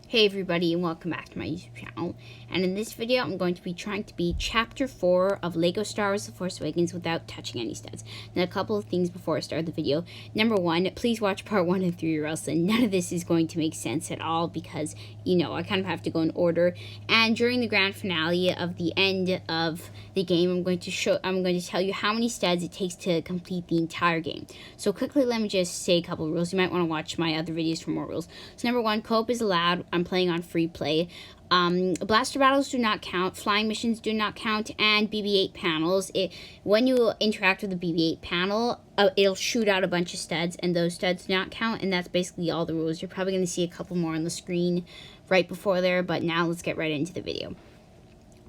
Hey everybody, and welcome back to my YouTube channel. And in this video, I'm going to be trying to beat Chapter 4 of LEGO Star Wars The Force Awakens without touching any studs. Now, a couple of things before I start the video. Number one, please watch part 1 and 3 or else none of this is going to make sense at all because, I kind of have to go in order. And during the grand finale of the end of the game, I'm going to tell you how many studs it takes to complete the entire game. So quickly, let me just say a couple of rules. You might want to watch my other videos for more rules. So number one, co-op is allowed. I'm playing on free play. Blaster battles do not count, flying missions do not count, and BB-8 panels. When you interact with the BB-8 panel, it'll shoot out a bunch of studs, and those studs do not count, and that's basically all the rules. You're probably going to see a couple more on the screen right before there, but now let's get right into the video.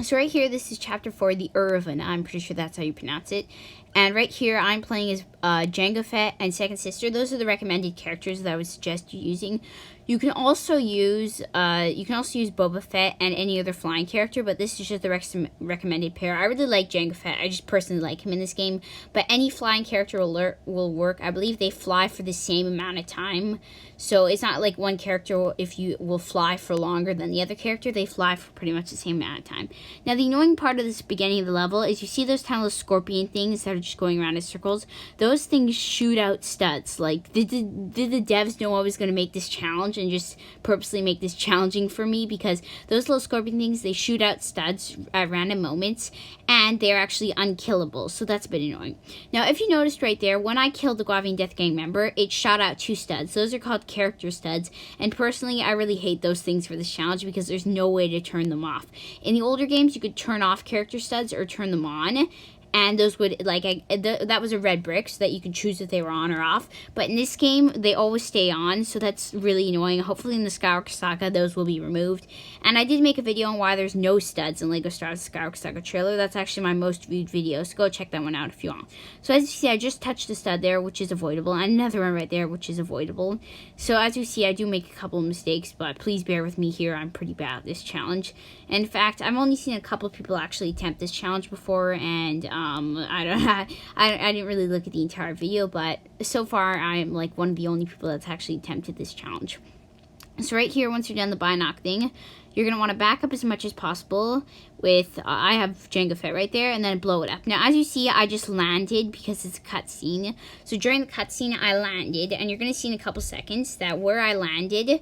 So right here, this is Chapter 4, the Irvin. I'm pretty sure that's how you pronounce it. And right here, I'm playing as Jango Fett and Second Sister. Those are the recommended characters that I would suggest you using. You can also use Boba Fett and any other flying character, but this is just the recommended pair. I really like Jango Fett. I just personally like him in this game. But any flying character will work. I believe they fly for the same amount of time. So it's not like one character will fly for longer than the other character. They fly for pretty much the same amount of time. Now, the annoying part of this beginning of the level is you see those tiny little scorpion things that are just going around in circles. Those things shoot out studs. Like, did the devs know I was going to make this challenge and just purposely make this challenging for me? Because those little scorpion things, they shoot out studs at random moments, and they're actually unkillable. So that's a bit annoying. Now, if you noticed right there, when I killed the Guavian Death Gang member, it shot out 2 studs. Those are called character studs, and personally, I really hate those things for this challenge because there's no way to turn them off. In the older games, you could turn off character studs or turn them on, and those would, that was a red brick, so that you could choose if they were on or off. But in this game, they always stay on, so that's really annoying. Hopefully in the Skywalker Saga, those will be removed. And I did make a video on why there's no studs in LEGO Star Wars The Skywalker Saga trailer. That's actually my most viewed video, so go check that one out if you want. So as you see, I just touched a stud there, which is avoidable, and another one right there, which is avoidable. So as you see, I do make a couple of mistakes, but please bear with me here. I'm pretty bad at this challenge. And in fact, I've only seen a couple of people actually attempt this challenge before, and I didn't really look at the entire video, but so far I'm like one of the only people that's actually attempted this challenge. So right here, once you're done the binoc thing, you're going to want to back up as much as possible with, I have Jango Fett right there, and then blow it up. Now, as you see, I just landed because it's a cutscene. So during the cutscene, I landed, and you're going to see in a couple seconds that where I landed,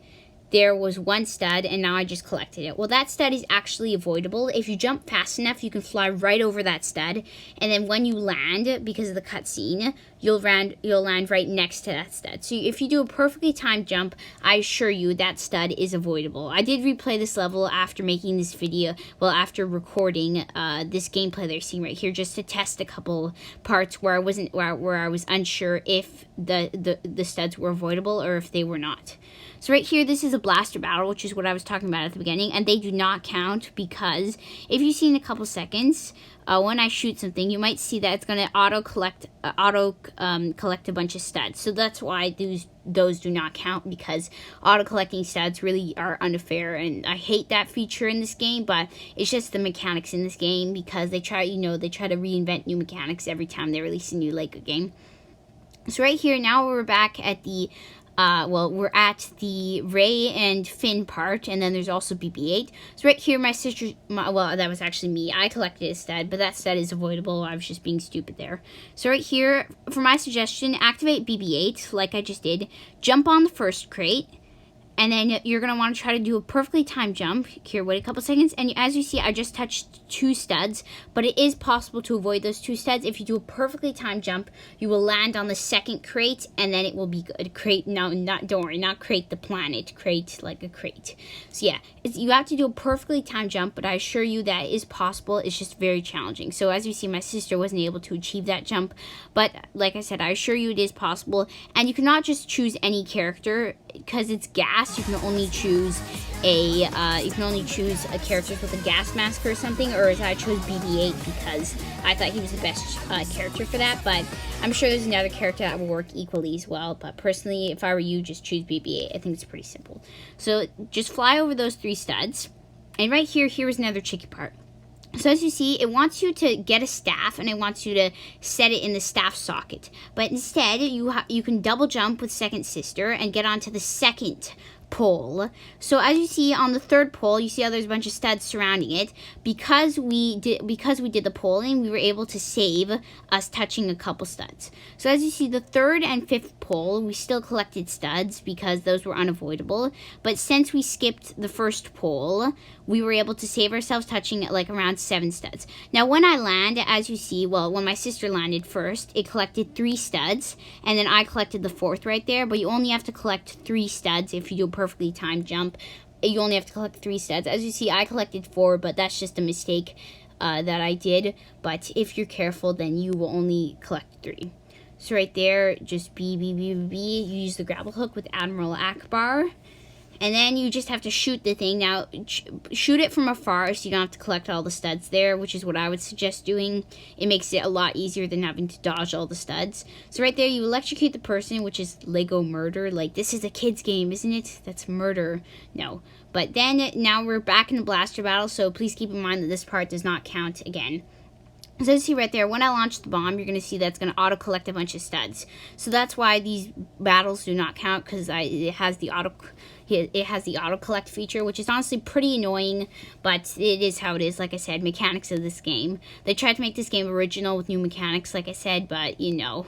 there was 1 stud, and now I just collected it. Well, that stud is actually avoidable. If you jump fast enough, you can fly right over that stud, and then when you land, because of the cutscene, you'll land right next to that stud. So if you do a perfectly timed jump, I assure you that stud is avoidable. I did replay this level after making this video, well, after recording this gameplay that you're seeing right here, just to test a couple parts where I was unsure if the studs were avoidable or if they were not. So right here, this is a blaster battle, which is what I was talking about at the beginning, and they do not count because if you see in a couple seconds, when I shoot something, you might see that it's going to collect a bunch of studs. So that's why those do not count, because auto-collecting studs really are unfair, and I hate that feature in this game, but it's just the mechanics in this game because they try to reinvent new mechanics every time they release a new LEGO game. So right here, now we're back at the we're at the Rey and Finn part, and then there's also BB-8. So right here, well, that was actually me. I collected a stud, but that stud is avoidable. I was just being stupid there. So right here, for my suggestion, activate BB-8, like I just did. Jump on the first crate, and then you're going to want to try to do a perfectly timed jump. Here, wait a couple seconds. And as you see, I just touched 2 studs. But it is possible to avoid those 2 studs. If you do a perfectly timed jump, you will land on the second crate. And then it will be good. Crate, no, don't worry, not crate the planet. Crate, like a crate. So yeah, you have to do a perfectly timed jump. But I assure you that is possible. It's just very challenging. So as you see, my sister wasn't able to achieve that jump. But like I said, I assure you it is possible. And you cannot just choose any character because it's gas. You can only choose a character with a gas mask or something, or I chose BB-8 because I thought he was the best character for that, but I'm sure there's another character that will work equally as well. But personally, if I were you, just choose BB-8. I think it's pretty simple. So just fly over those 3 studs, and right here is another tricky part. So as you see, it wants you to get a staff, and it wants you to set it in the staff socket. But instead, you can double jump with Second Sister and get onto the second pole. So as you see on the third pole, you see how there's a bunch of studs surrounding it. Because we did the polling, we were able to save us touching a couple studs. So as you see, the third and fifth pole, we still collected studs because those were unavoidable. But since we skipped the first pole, we were able to save ourselves touching like around 7 studs. Now when I land, as you see, well, when my sister landed first, it collected 3 studs, and then I collected the 4th right there. But you only have to collect 3 studs if you do a perfectly timed jump. You only have to collect 3 studs. As you see, I collected 4, but that's just a mistake that I did. But if you're careful, then you will only collect 3. So right there, just B. You use the grapple hook with Admiral Akbar. And then you just have to shoot the thing. Now, shoot it from afar so you don't have to collect all the studs there, which is what I would suggest doing. It makes it a lot easier than having to dodge all the studs. So right there, you electrocute the person, which is Lego murder. Like, this is a kid's game, isn't it? That's murder. No. But then, now we're back in the blaster battle, so please keep in mind that this part does not count again. So as you see right there, when I launch the bomb, you're going to see that's going to auto-collect a bunch of studs. So that's why these battles do not count, because it has the auto-collect feature, which is honestly pretty annoying, but it is how it is. Like I said, mechanics of this game. They tried to make this game original with new mechanics, like I said, but, you know.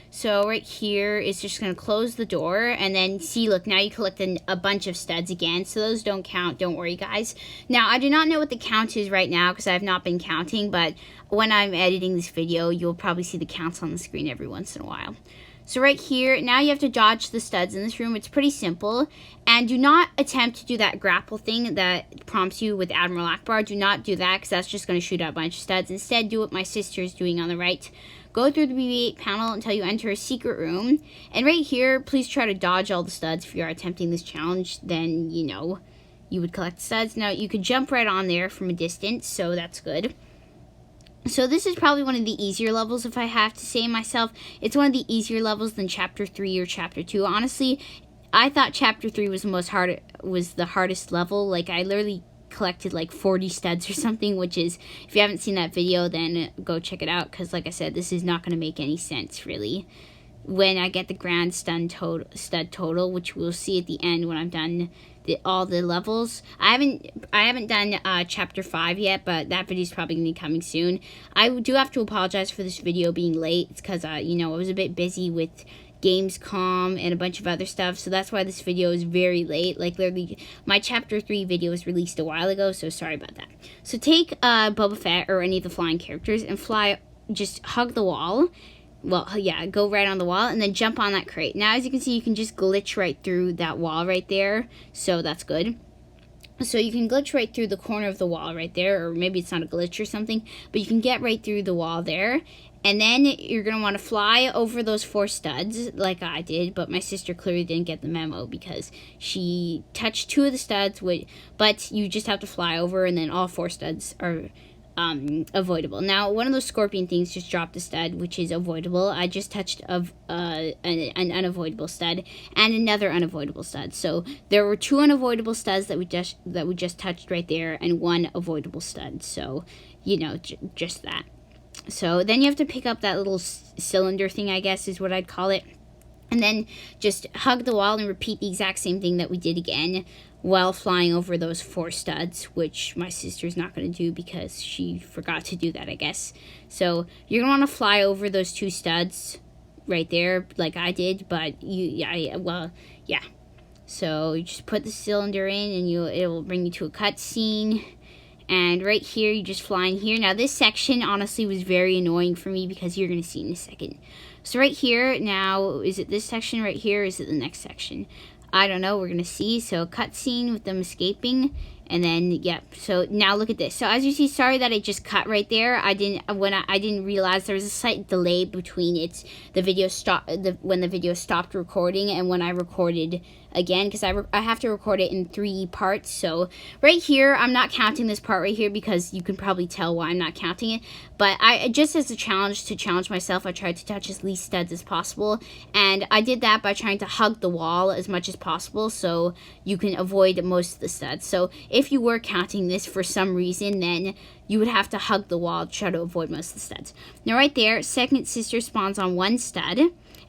So right here is just going to close the door, and then see, look, now you collected a bunch of studs again, so those don't count. Don't worry, guys. Now, I do not know what the count is right now because I have not been counting, but when I'm editing this video, you'll probably see the counts on the screen every once in a while. So right here, now you have to dodge the studs in this room. It's pretty simple. And do not attempt to do that grapple thing that prompts you with Admiral Akbar. Do not do that, because that's just going to shoot out a bunch of studs. Instead, do what my sister is doing on the right. Go through the BB-8 panel until you enter a secret room. And right here, please try to dodge all the studs. If you are attempting this challenge, then, you know, you would collect studs. Now, you could jump right on there from a distance, so that's good. So this is probably one of the easier levels, if I have to say myself. It's one of the easier levels than Chapter 3 or Chapter 2. Honestly, I thought Chapter 3 was the hardest level. Like, I literally collected like 40 studs or something, which is, if you haven't seen that video, then go check it out, because like I said, this is not going to make any sense, really. When I get the grand stud total, which we'll see at the end when I'm done all the levels. I haven't done chapter 5 yet, but that video is probably going to be coming soon. I do have to apologize for this video being late. It's because you know, I was a bit busy with Gamescom and a bunch of other stuff, so that's why this video is very late. Like, literally, my chapter 3 video was released a while ago, so sorry about that. So take Boba Fett or any of the flying characters and fly, just hug the wall. Well, yeah, go right on the wall and then jump on that crate. Now, as you can see, you can just glitch right through that wall right there, so that's good. So you can glitch right through the corner of the wall right there, or maybe it's not a glitch or something, but you can get right through the wall there. And then you're going to want to fly over those 4 studs like I did, but my sister clearly didn't get the memo because she touched 2 of the studs, but you just have to fly over, and then all 4 studs are avoidable. Now, one of those scorpion things just dropped a stud, which is avoidable. I just touched an unavoidable stud and another unavoidable stud. So there were 2 unavoidable studs that we just touched right there, and 1 avoidable stud. So, you know, just that. So then you have to pick up that little cylinder thing, I guess is what I'd call it. And then just hug the wall and repeat the exact same thing that we did again while flying over those 4 studs, which my sister's not going to do because she forgot to do that, I guess. So you're going to want to fly over those 2 studs right there like I did, but yeah. So you just put the cylinder in, and it will bring you to a cutscene. And right here, you just fly in here. Now, this section, honestly, was very annoying for me because you're going to see in a second. So right here, now, is it this section right here, or is it the next section? I don't know. We're going to see. So, cutscene with them escaping. And then, yep. So, now look at this. So, as you see, sorry that it just cut right there. I didn't realize there was a slight delay between when the video stopped recording and when I recorded again, because I have to record it in 3 parts. So right here, I'm not counting this part right here because you can probably tell why I'm not counting it. But just as a challenge to challenge myself, I tried to touch as least studs as possible, and I did that by trying to hug the wall as much as possible so you can avoid most of the studs. So if you were counting this for some reason, then you would have to hug the wall to try to avoid most of the studs. Now right there, second sister spawns on 1 stud.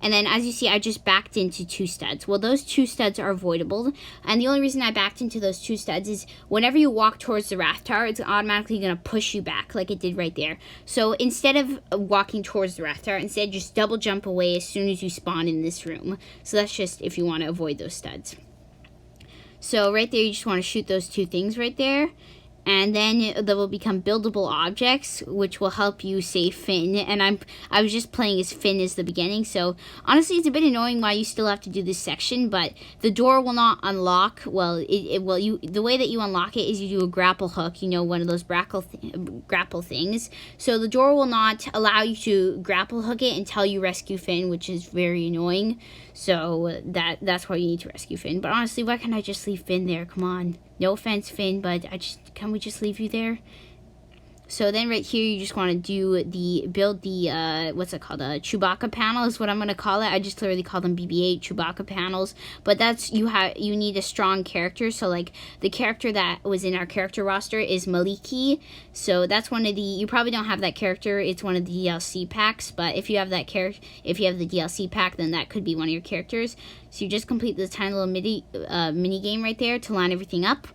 and then as you see, I just backed into 2 studs. Well, those 2 studs are avoidable, and the only reason I backed into those 2 studs is whenever you walk towards the Wrath Tower, it's automatically going to push you back like it did right there. So instead of walking towards the Wrath Tower, instead just double jump away as soon as you spawn in this room. So that's just if you want to avoid those studs. So right there, you just want to shoot those 2 things right there. And then they will become buildable objects, which will help you save Finn. And I was just playing as Finn as the beginning, so honestly, it's a bit annoying why you still have to do this section. But the door will not unlock. Well, the way that you unlock it is you do a grapple hook. You know, one of those grapple things. So the door will not allow you to grapple hook it until you rescue Finn, which is very annoying. So that's why you need to rescue Finn. But honestly, why can't I just leave Finn there? Come on. No offense, Finn, but can we just leave you there? So then right here, you just want to build the, what's it called? Chewbacca panel is what I'm going to call it. I just literally call them BB-8 Chewbacca panels. But that's, you need a strong character. So like the character that was in our character roster is Maliki. So that's one of the, you probably don't have that character. It's one of the DLC packs. But if you have that character, if you have the DLC pack, then that could be one of your characters. So you just complete this tiny little mini game right there to line everything up.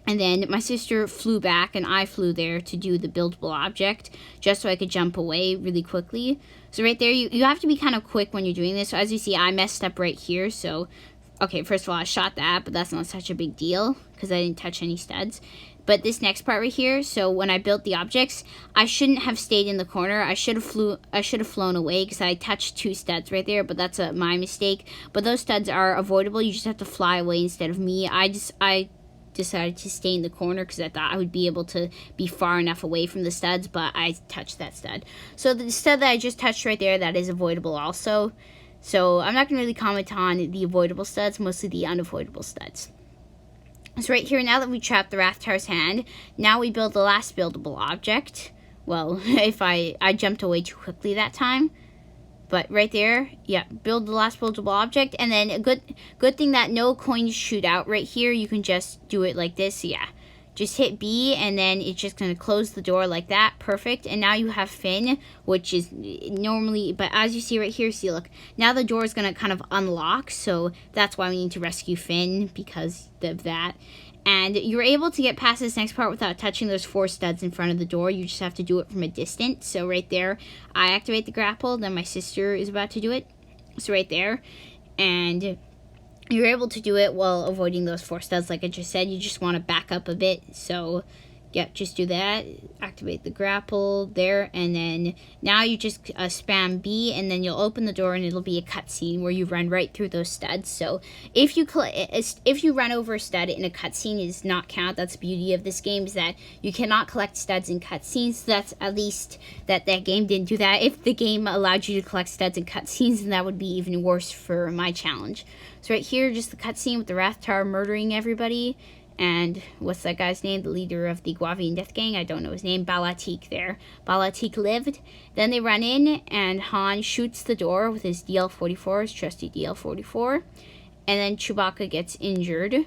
And then my sister flew back, and I flew there to do the buildable object, just so I could jump away really quickly. So right there, you have to be kind of quick when you're doing this. So as you see, I messed up right here. So, okay, first of all, I shot that, but that's not such a big deal, because I didn't touch any studs. But this next part right here, so when I built the objects, I shouldn't have stayed in the corner. I should have flown away, because I touched 2 studs right there, but that's my mistake. But those studs are avoidable. You just have to fly away instead of me. I decided to stay in the corner because I thought I would be able to be far enough away from the studs, but I touched that stud. So the stud that I just touched right there, that is avoidable also. So I'm not going to really comment on the avoidable studs, mostly the unavoidable studs. So right here, now that we trapped the Wrath Tower's hand, now we build the last buildable object. Well, if I jumped away too quickly that time. But right there, yeah, build the last buildable object. And then a good thing that no coins shoot out right here. You can just do it like this. Yeah, just hit B, and then it's just going to close the door like that. Perfect. And now you have Finn, which is normally, but as you see right here, see, look, now the door is going to kind of unlock. So that's why we need to rescue Finn, because of that. And you're able to get past this next part without touching those 4 studs in front of the door. You just have to do it from a distance. So right there, I activate the grapple. Then my sister is about to do it. So right there. And you're able to do it while avoiding those 4 studs. Like I just said, you just want to back up a bit. So yeah, just do that. Activate the grapple there, and then now you just spam B, and then you'll open the door, and it'll be a cutscene where you run right through those studs. So if you run over a stud in a cutscene, it does not count. That's the beauty of this game, is that you cannot collect studs in cutscenes. So that's at least that game didn't do that. If the game allowed you to collect studs in cutscenes, then that would be even worse for my challenge. So right here, just the cutscene with the Wrath Tower murdering everybody. And what's that guy's name? The leader of the Guavian Death Gang? I don't know his name. Balatik there. Balatik lived. Then they run in, and Han shoots the door with his DL-44, his trusty DL-44. And then Chewbacca gets injured.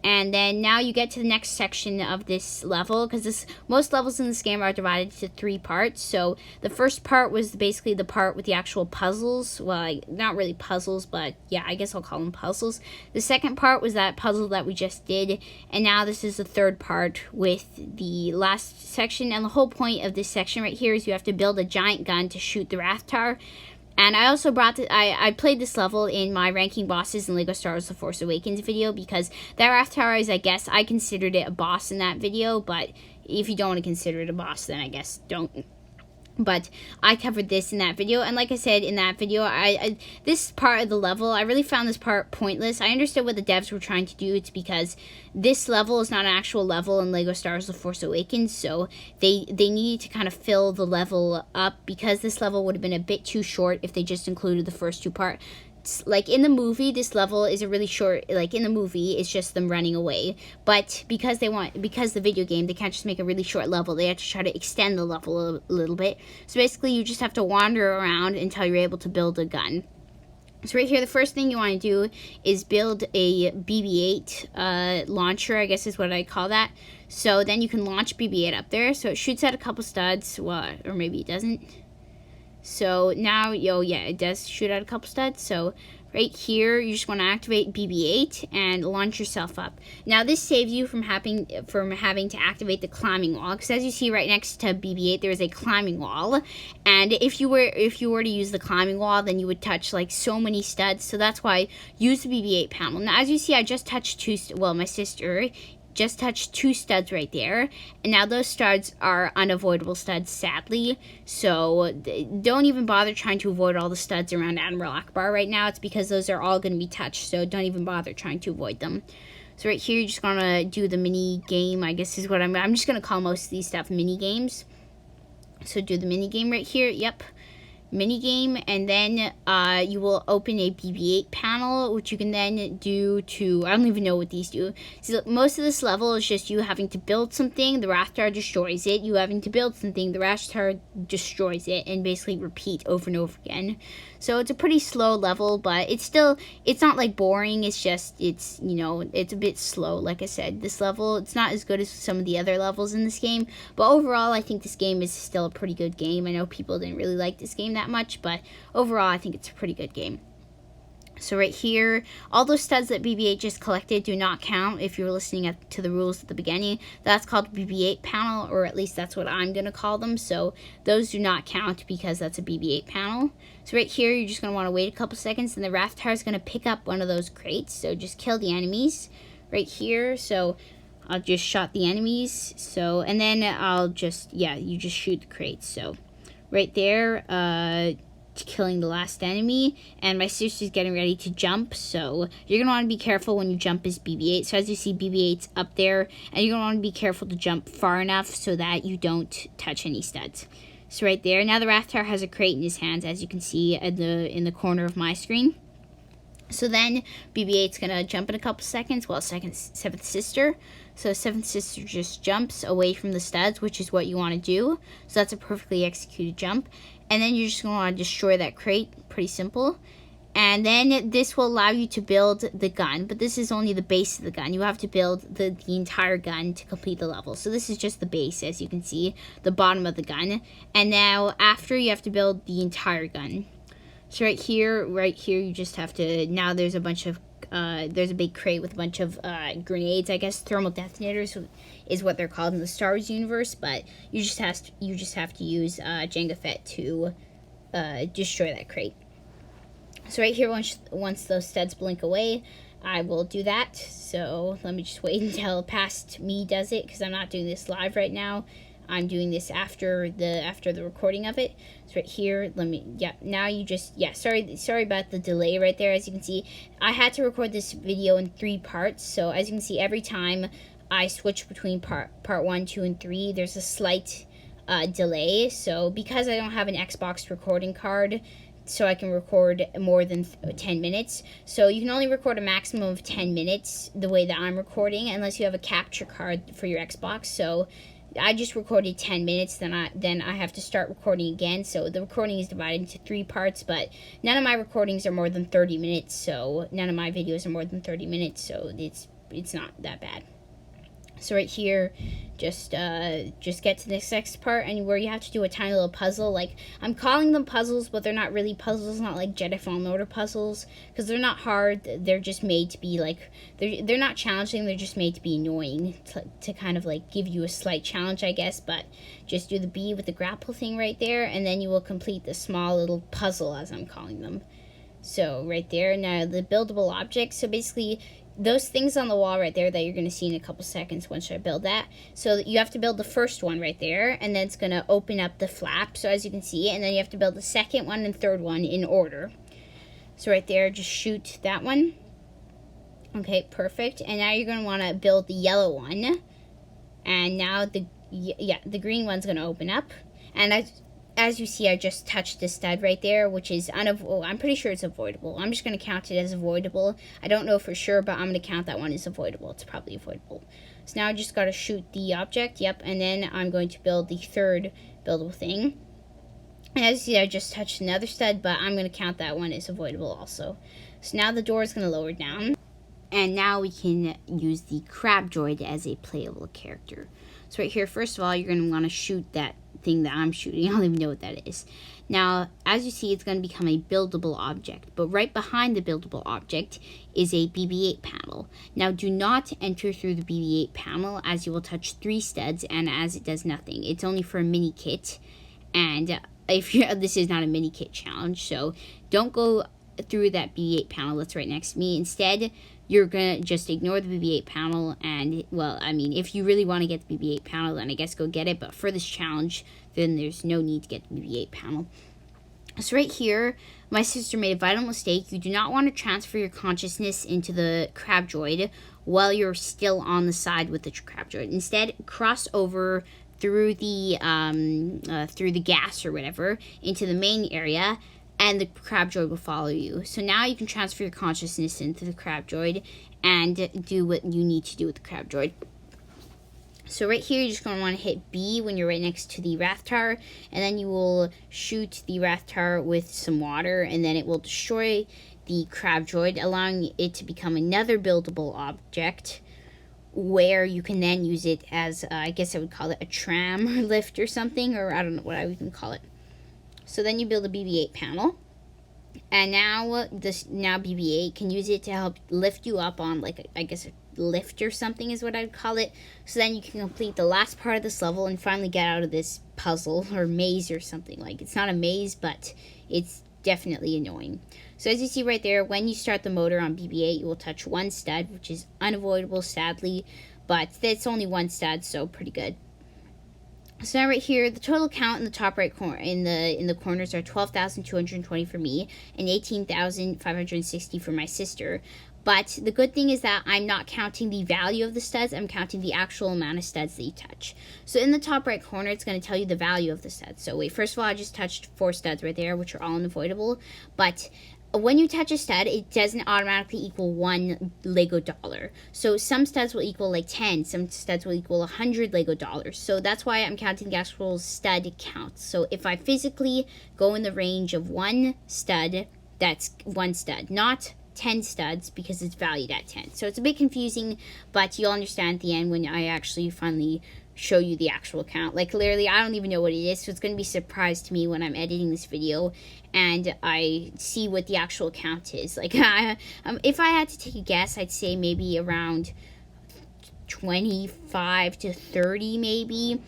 And then now you get to the next section of this level, because most levels in this game are divided into 3 parts. So the first part was basically the part with the actual puzzles. Well, not really puzzles, but yeah, I guess I'll call them puzzles. The second part was that puzzle that we just did. And now this is the third part with the last section. And the whole point of this section right here is you have to build a giant gun to shoot the Wrath Tower. And I also I played this level in my ranking bosses in LEGO Star Wars The Force Awakens video, because that Wrath Tower is, I guess, I considered it a boss in that video, but if you don't want to consider it a boss, then I guess don't. But I covered this in that video, and like I said in that video, this part of the level, I really found this part pointless. I understood what the devs were trying to do. It's because this level is not an actual level in LEGO Star Wars The Force Awakens, so they needed to kind of fill the level up, because this level would have been a bit too short if they just included the first 2 parts. Like in the movie, this level is a really short, like in the movie, it's just them running away. But because the video game, they can't just make a really short level. They have to try to extend the level a little bit. So basically, you just have to wander around until you're able to build a gun. So right here, the first thing you want to do is build a BB-8 launcher, I guess is what I call that. So then you can launch BB-8 up there. So it shoots out a couple studs, well, or maybe it doesn't. So now, yeah, it does shoot out a couple studs. So right here, you just want to activate BB-8 and launch yourself up. Now this saves you from having to activate the climbing wall, because as you see right next to BB-8, there is a climbing wall, and if you were to use the climbing wall, then you would touch like so many studs. So that's why use the BB-8 panel. Now as you see, I just touched my sister just touched 2 studs right there, and now those studs are unavoidable studs, sadly. So don't even bother trying to avoid all the studs around Admiral Akbar right now. It's because those are all going to be touched, so don't even bother trying to avoid them. So right here, you're just gonna do the mini game, I guess is what I'm just gonna call most of these stuff mini games. So do the mini game right here. Yep. Mini game, and then you will open a BB-8 panel, which you can then do to, I don't even know what these do. So most of this level is just you having to build something, the Wrath Tower destroys it, you having to build something, the Wrath Tower destroys it, and basically repeat over and over again. So it's a pretty slow level, but it's not like boring, it's just, it's a bit slow. Like I said, this level, it's not as good as some of the other levels in this game, but overall I think this game is still a pretty good game. I know people didn't really like this game that much, but overall I think it's a pretty good game. So right here, all those studs that BB-8 just collected do not count if you're listening to the rules at the beginning. That's called BB-8 panel, or at least that's what I'm going to call them. So those do not count because that's a BB-8 panel. So right here, you're just going to want to wait a couple seconds, and the Wrath Tower is going to pick up one of those crates. So just kill the enemies right here. So I'll just shot the enemies. So, and then I'll just, you just shoot the crates. So right there, killing the last enemy, and my sister's getting ready to jump, so you're gonna want to be careful when you jump as BB-8. So as you see, BB-8's up there, and you're gonna want to be careful to jump far enough so that you don't touch any studs. So right there, now the Wrath Tower has a crate in his hands, as you can see in the corner of my screen. So then BB-8's gonna jump in a couple seconds, well, seventh sister. So seventh sister just jumps away from the studs, which is what you want to do. So that's a perfectly executed jump. And then you're just going to want to destroy that crate. Pretty simple. And then this will allow you to build the gun. But this is only the base of the gun. You have to build the entire gun to complete the level. So this is just the base, as you can see. The bottom of the gun. And now after, you have to build the entire gun. So right here, you just have to, now there's a bunch of, there's a big crate with a bunch of grenades, I guess. Thermal detonators is what they're called in the Star Wars universe, but you just have to use Jango Fett to destroy that crate. So right here, once those studs blink away, I will do that. So let me just wait until past me does it, because I'm not doing this live right now. I'm doing this after the recording of it. So right here, now you just, sorry about the delay right there. As you can see, I had to record this video in 3 parts. So as you can see, every time I switch between part 1, 2, and 3, there's a slight delay. So because I don't have an Xbox recording card, so I can record more than 10 minutes. So you can only record a maximum of 10 minutes the way that I'm recording, unless you have a capture card for your Xbox. So I just recorded 10 minutes, then I have to start recording again. So the recording is divided into 3 parts, but none of my recordings are more than 30 minutes. So none of my videos are more than 30 minutes. So it's not that bad. So right here, just get to this next part, and where you have to do a tiny little puzzle. Like, I'm calling them puzzles, but they're not really puzzles, not like Jedi Fallen Order puzzles, because they're not hard. They're just made to be like, they're not challenging, they're just made to be annoying, to kind of like give you a slight challenge, I guess. But just do the B with the grapple thing right there, and then you will complete the small little puzzle, as I'm calling them. So right there, now the buildable objects. So basically, those things on the wall right there that you're going to see in a couple seconds once I build that. So you have to build the first one right there, and then it's going to open up the flap, so as you can see, and then you have to build the second one and third one in order. So right there, just shoot that one. Okay, perfect. And now you're going to want to build the yellow one. And now the green one's going to open up. And as you see, I just touched the stud right there, which is I'm pretty sure it's avoidable. I'm just going to count it as avoidable. I don't know for sure, but I'm going to count that one as avoidable. It's probably avoidable. So now I just got to shoot the object. Yep, and then I'm going to build the third buildable thing. And as you see, I just touched another stud, but I'm going to count that one as avoidable also. So now the door is going to lower down. And now we can use the crab droid as a playable character. So right here, first of all, you're going to want to shoot that thing that I'm shooting. I don't even know what that is. Now, as you see, it's going to become a buildable object, but right behind the buildable object is a BB-8 panel. Now, do not enter through the BB-8 panel, as you will touch 3 studs, and as it does nothing. It's only for a mini kit, and if you're, this is not a mini kit challenge, so don't go through that BB-8 panel that's right next to me. Instead, you're gonna just ignore the BB-8 panel, and, well, I mean, if you really want to get the BB-8 panel, then I guess go get it, but for this challenge, then there's no need to get the BB-8 panel. So right here, my sister made a vital mistake. You do not want to transfer your consciousness into the crab droid while you're still on the side with the crab droid. Instead, cross over through the gas or whatever into the main area, and the crab droid will follow you. So now you can transfer your consciousness into the crab droid and do what you need to do with the crab droid. So right here, you're just going to want to hit B when you're right next to the Wrath Tower, and then you will shoot the Wrath Tower with some water, and then it will destroy the crab droid, allowing it to become another buildable object, where you can then use it as, I guess I would call it a tram or lift or something, or I don't know what I would even call it. So then you build a BB-8 panel, and now BB-8 can use it to help lift you up on, like, I guess a lift or something is what I'd call it. So then you can complete the last part of this level and finally get out of this puzzle or maze or something. Like, it's not a maze, but it's definitely annoying. So as you see right there, when you start the motor on BB-8, you will touch 1 stud, which is unavoidable, sadly, but it's only 1 stud, so pretty good. So now right here, the total count in the top right corner, in the corners, are 12,220 for me and 18,560 for my sister. But the good thing is that I'm not counting the value of the studs, I'm counting the actual amount of studs that you touch. So in the top right corner, it's going to tell you the value of the studs. So wait, first of all, I just touched 4 studs right there, which are all unavoidable. But when you touch a stud, it doesn't automatically equal 1 Lego dollar. So some studs will equal like 10, some studs will equal 100 Lego dollars. So that's why I'm counting the actual stud count. So if I physically go in the range of 1 stud, that's 1 stud, not 10 studs, because it's valued at 10. So it's a bit confusing, but you'll understand at the end when I actually finally show you the actual count. Like, literally, I don't even know what it is, so it's going to be a surprise to me when I'm editing this video and I see what the actual count is. Like, if I had to take a guess, I'd say maybe around 25 to 30 maybe.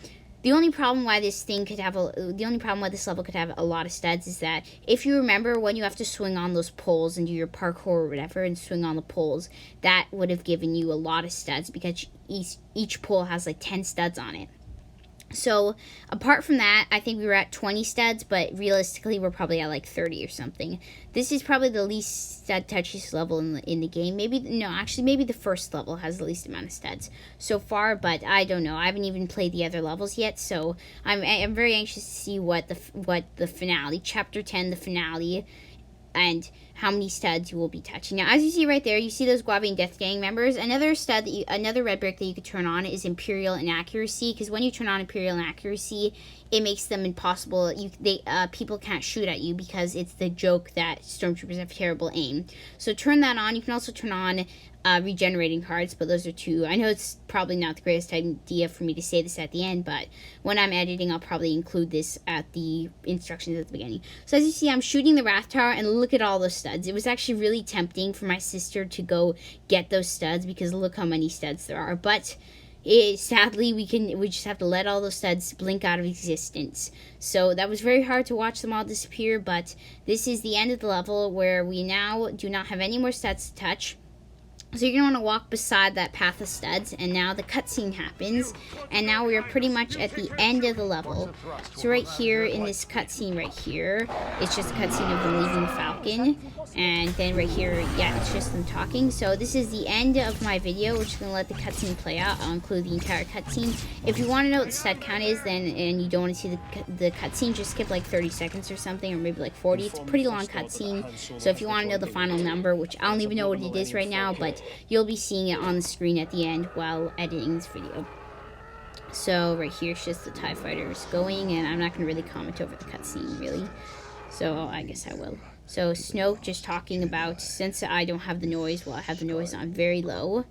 The only problem why this level could have a lot of studs is that if you remember when you have to swing on those poles and do your parkour or whatever and swing on the poles, that would have given you a lot of studs because each pole has like 10 studs on it. So apart from that, I think we were at 20 studs, but realistically we're probably at like 30 or something. This is probably the least stud touchiest level in the game. Maybe the first level has the least amount of studs so far, but I don't know. I haven't even played the other levels yet, so I'm very anxious to see what the finale, chapter 10, the finale, and how many studs you will be touching. Now, as you see right there, you see those Guavi and Death Gang members. Another red brick that you could turn on is Imperial Inaccuracy, because when you turn on Imperial Inaccuracy, it makes them impossible. People can't shoot at you because it's the joke that Stormtroopers have terrible aim. So turn that on. You can also turn on regenerating cards, but those are 2. I know it's probably not the greatest idea for me to say this at the end, but when I'm editing, I'll probably include this at the instructions at the beginning. So as you see, I'm shooting the Wrath Tower, and look at all those studs. It was actually really tempting for my sister to go get those studs because look how many studs there are, but sadly, we just have to let all those studs blink out of existence. So that was very hard to watch them all disappear, but this is the end of the level where we now do not have any more studs to touch. So you're going to want to walk beside that path of studs, and now the cutscene happens, and now we are pretty much at the end of the level. So right here in this cutscene right here, it's just a cutscene of them leaving the Falcon, and then right here, yeah, it's just them talking. So this is the end of my video. We're just going to let the cutscene play out. I'll include the entire cutscene. If you want to know what the stud count is, and you don't want to see the cutscene, just skip like 30 seconds or something, or maybe like 40. It's a pretty long cutscene, so if you want to know the final number, which I don't even know what it is right now, but you'll be seeing it on the screen at the end while editing this video. So right here it's just the TIE fighters going, and I'm not going to really comment over the cutscene really, so I guess I will. So Snoke just talking about, since I don't have the noise, well, I have the noise on very low,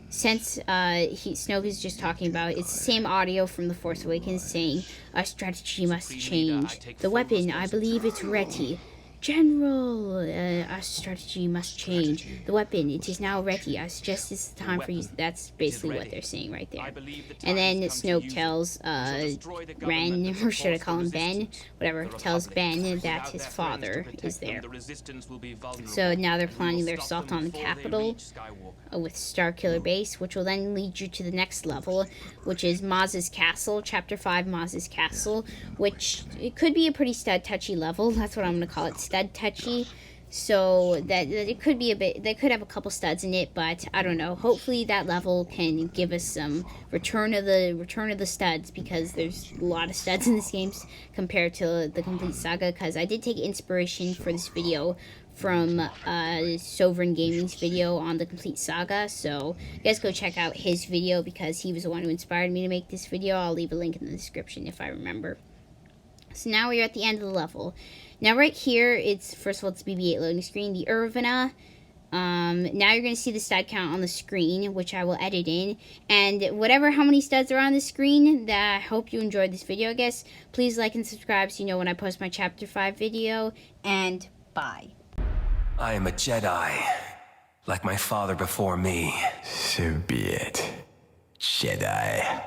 since Snoke is just talking about, it's the same audio from The Force Awakens saying, "Our strategy must change. The weapon, I believe it's ready. General, our strategy must change. The weapon, it is now ready. I suggest it's the time for you." That's basically what they're saying right there. And then Snoke tells Ren, or should I call him Ben? Whatever, tells Ben that his father is there. So now they're planning their assault on the capital with Starkiller Base, which will then lead you to the next level, which is Maz's Castle, Chapter 5, Maz's Castle, which it could be a pretty stud-touchy level. That's what I'm going to call it, stud-touchy. So that it could be a bit, they could have a couple studs in it, but I don't know. Hopefully that level can give us some return of the studs, because there's a lot of studs in this game compared to the complete saga, because I did take inspiration for this video from Sovereign Gaming's video on the complete saga, so you guys go check out his video because he was the one who inspired me to make this video. I'll leave a link in the description if I remember. So now we're at the end of the level. Now right here, it's, first of all, it's BB-8 loading screen, the Irvina. Now you're going to see the stud count on the screen, which I will edit in, and how many studs are on the screen, I hope you enjoyed this video, I guess. Please like and subscribe so you know when I post my Chapter 5 video, and bye. I am a Jedi, like my father before me. So be it, Jedi.